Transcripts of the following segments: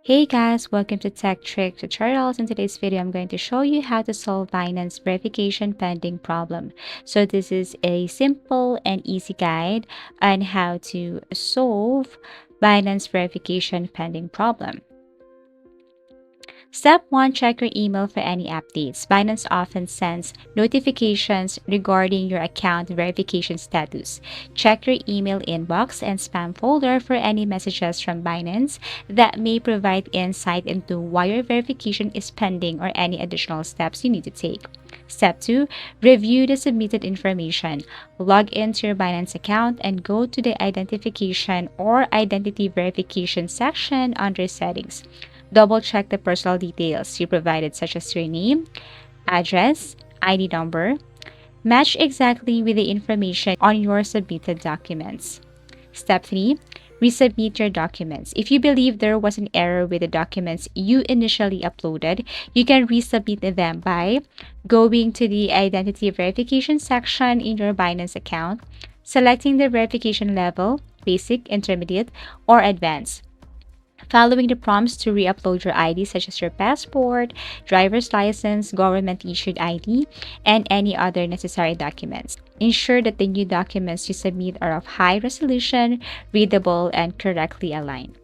Hey guys, welcome to Tech Trick Tutorials. In today's video, I'm going to show you how to solve Binance verification pending problem. So this is a simple and easy guide on how to solve Binance verification pending problem. Step 1. Check your email for any updates. Binance often sends notifications regarding your account verification status. Check your email inbox and spam folder for any messages from Binance that may provide insight into why your verification is pending or any additional steps you need to take. Step 2. Review the submitted information. Log into your Binance account and go to the Identification or Identity Verification section under Settings. Double-check the personal details you provided, such as your name, address, ID number. Match exactly with the information on your submitted documents. Step 3. Resubmit your documents. If you believe there was an error with the documents you initially uploaded, you can resubmit them by going to the Identity Verification section in your Binance account, selecting the verification level, Basic, Intermediate, or Advanced. Following the prompts to re-upload your ID, such as your passport, driver's license, government-issued ID, and any other necessary documents. Ensure that the new documents you submit are of high resolution, readable, and correctly aligned.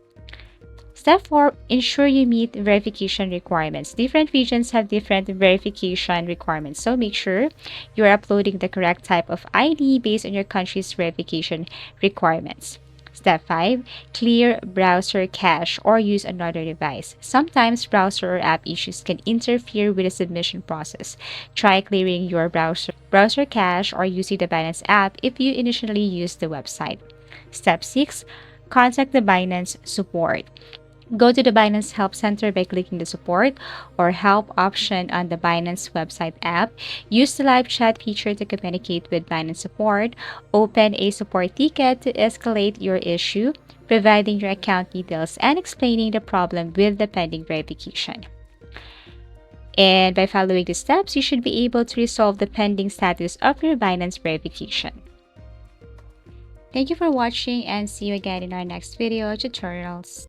Step 4. Ensure you meet verification requirements. Different regions have different verification requirements, so make sure you're uploading the correct type of ID based on your country's verification requirements. Step 5. Clear browser cache or use another device. Sometimes browser or app issues can interfere with the submission process. Try clearing your browser cache or using the Binance app if you initially used the website. Step 6. Contact the Binance support. Go to the Binance Help Center by clicking the Support or Help option on the Binance website app. Use the live chat feature to communicate with Binance support. Open a support ticket to escalate your issue, providing your account details and explaining the problem with the pending verification. And by following the steps, you should be able to resolve the pending status of your Binance verification. Thank you for watching and see you again in our next video tutorials.